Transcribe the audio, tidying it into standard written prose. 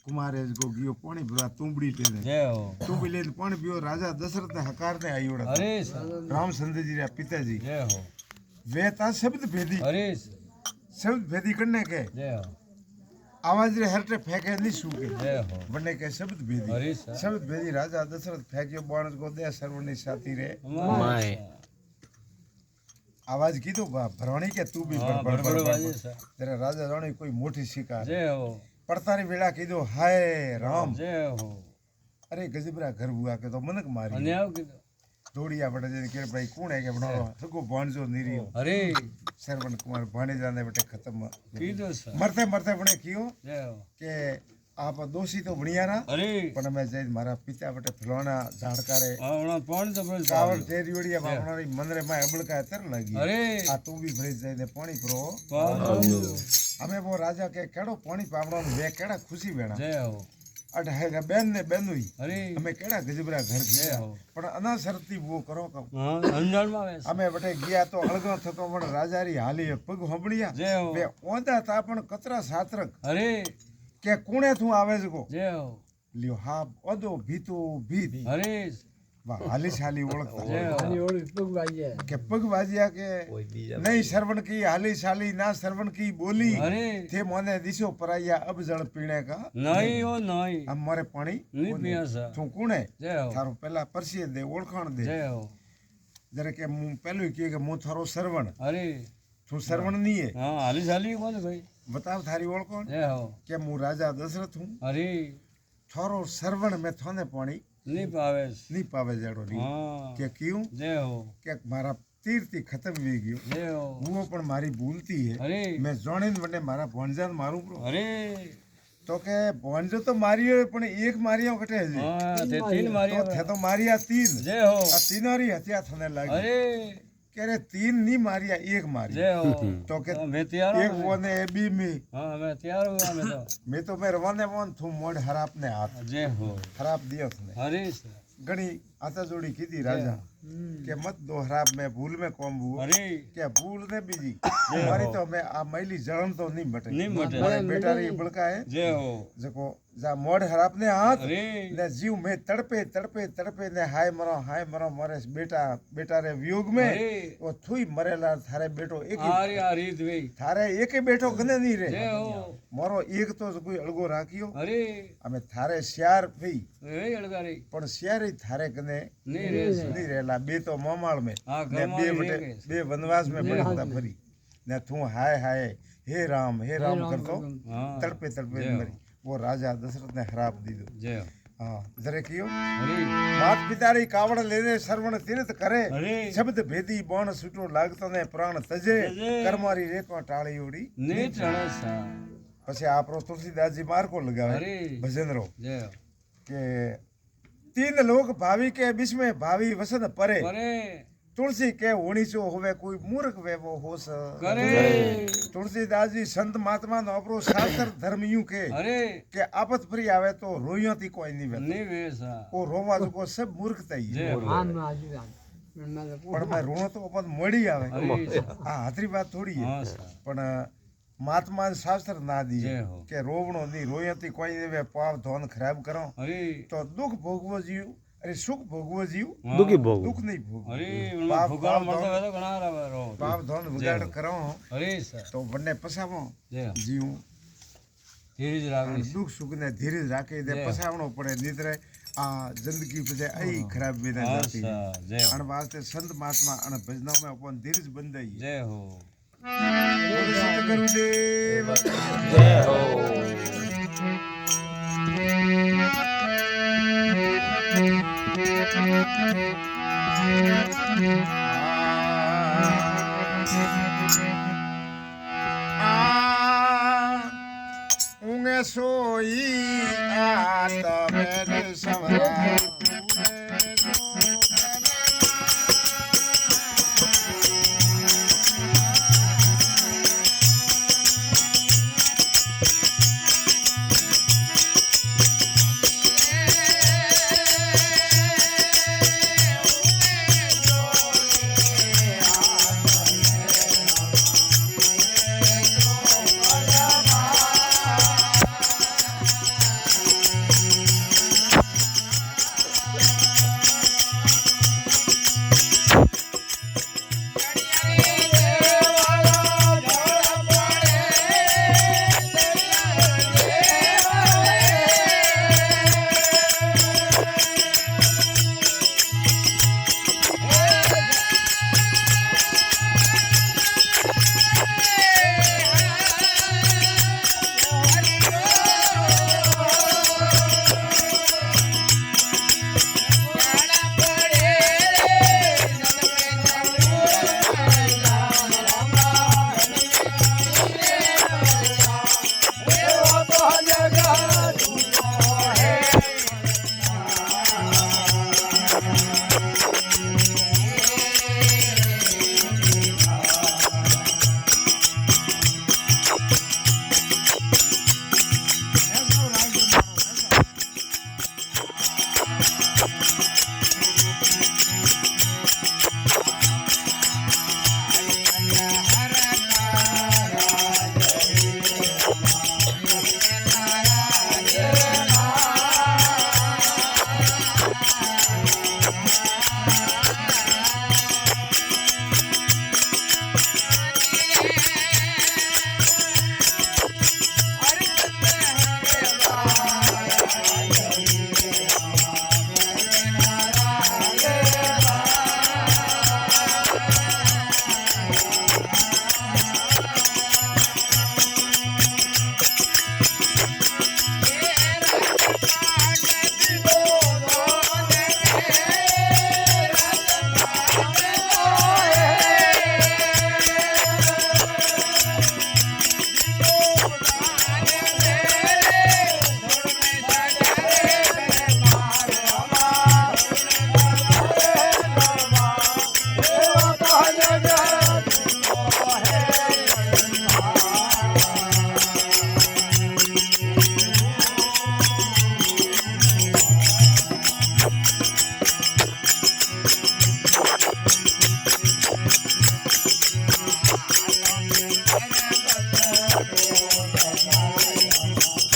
कुमार को गियो पानी भरा तुंबड़ी टेने जय हो तुंबड़ी ले पानी पियो राजा दशरथ ने हकार ने आई उड़ा अरे रामचंद्र जी रे पिताजी जय हो वे ता शब्द भेदी अरे शब्द भेदी करने के जय हो आवाज रे हरटे फेंके नहीं सूके जय हो बने के शब्द भेदी अरे शब्द भेदी राजा दशरथ फेंकियो बाणस को दे सर्वनी साथी रे माय आवाज की तो भरवानी के तू भी बड़बड़ बाजे सा तेरे राजा रानी कोई मोटी शिकार जय हो पड़तारी वेला कीधो हाय राम जय हो अरे गजबरा घर हुआ के तो मनक मारी अन्याय कीधो दौड़िया बटे जे के भाई कौन है के बनाओ सको भाणजो नीरियो अरे श्रवण कुमार भाणे जाने बटे खत्म कीधो सा मरते मरते बने कियो जय हो के आप दोषी तो बनिया ना अरे पण मैं जे मारा पिता बटे फलाना झाड़कारे आवणा पानी तो बस कावड़ तेरियोड़िया बापणारी मंदरे में अबड़का तर लगी अरे आ तू भी भरी जाए ने पानी परो पानी हमें वो राजा के केड़ो पानी पावड़ो वे केड़ा खुशी वेणा जय हो अट है बेन ने बेनुई अरे हमें केड़ा गजबरा घर जय गया हो पण अना सरती वो करो का हां अंजान में आवे हमें बटे गया तो अलगो थतो पण राजारी हाली पग हंबड़िया जय हो वे ओंदा ता पण कतरा सात्रक अरे के कुणे तू आवे जको जय हो लियो हा ओदो भीतो भीत अरे वाह हाली शाली ओळखता जय हो के पग बाजिया के नहीं श्रवण की हाली शाली ना श्रवण की बोली अरे थे मोने दिशो पराया अब जल पीने का नहीं हो नहीं हम मारे पानी नहीं पिया सा तू कुणे जय हो थारो पहला परसिए दे ओळखाण दे जय हो जरे के मु पहलू की के मु थारो श्रवण अरे तू श्रवण नहीं है हाँ हाली साली कौन भाई बताओ थारी ओळखाण जय हो के मु राजा दशरथ हूं अरे थारो श्रवण में थाने पानी नहीं पावे नहीं पावे जड़ो नहीं हाँ के क्यों जय हो के मारा तीर थी खत्म वी गयो जय हो वो पण मारी भूलती है अरे मैं जाणीन वने मारा भणजान मारू प्रो अरे तो के भणजो तो मारियो पण एक मारियो कटे है जी हाँ ते तीन मारी तो थे तो मारिया तीन जय हो आ तीनोरी हत्या थने लागी अरे के रे तीन नहीं मारिया एक मारी जय हो तो के मैं तैयार एक हूँ वने बी में हाँ मैं तैयार हूँ मैं तो मैं रवाने वन थू मोड़ हराप ने हाथ जय हो हराप दियो थने अरे घणी आता जोड़ी कीधी राजा के मत दो हराप में भूल में कौम हुआ अरे क्या भूल ने बीजी हमारी तो मैं आ मैली जलन तो नहीं बटे नहीं बटे। मारे बेटा री बड़का है जय हो जको जा मोड़ हराप ने हाथ अरे ने जीव में तड़पे तड़पे तड़पे ने हाय मरो मारे बेटा रे वियोग में अरे वो थुई मरेला थारे बेटो एक ही आरे आ रीत वे थारे एक ही बेटो गने नहीं रे जय हो मोरो एक तो कोई अलगो राखियो अरे हमें थारे श्यार भई रे अड़गारी पण श्यार थारे कने नहीं रे नहीं रेला बे तो मोमाल में हाँ ने गमा बे ही बटे रे बे वनवास में पड़ता फरी ने तू हाय हाय हे राम करतो हाँ तड़पे तड़पे मरी वो राजा दशरथ ने हराप दीदो जय हो हाँ जरे कियो अरे मात पिता री कावड़ लेने श्रवण तीर्थ करे अरे शब्द भेदी बाण सूटो लागतो ने प्राण तजे तजे। कर्मारी रेको टाળી ओडी नहीं चढ़े सा પછી આપરો तुलसीदास जी मार को लगावे अरे भजन रो जय हो के तीन लोग भावी के बीच में भावी वसन परे करे तुलसी के होनी चो होवे कोई मूर्ख वे वो होस करे तुलसीदास जी संत महात्मा नो अपरो शास्त्र धर्म यूं अरे के आपत फ्री आवे तो रोइयो थी कोई नहीं वे नहीं वे सा वो रोवा को सब मूर्खता ही जय है हो पण मैं रोणो तो अपन मड़ी आवे अरे आ हाथरी बात थोड़ी है हाँ सा पण महात्मा ने शास्त्र ना दी जय हो के रोवणो नहीं रोइयो थी कोई नहीं वे पाव धोन खराब करो अरे तो दुख भोगवो जीव अरे सुख भोगवो जीव हाँ। दुखी भोग दुख नहीं भोग अरे पाप- फुगाड़ पाप मरता धन- है तो घना रहा रो पाप धन विगाड़ करो अरे सर तो बन्ने पसावो जय हो जीव धीरज रागनी दुख सुख ने धीरज राखे दे जय। पसावणो पड़े निद्रे आ जिंदगी पे आई खराब बिना हाँ जाती है सा जय हो अन वास्ते संत महात्मा अन भजनों में अपन धीरज बन जाइए जय हो बोले संत गुरुदेव जय हो ऊँगे सोई आत मेरे सवरा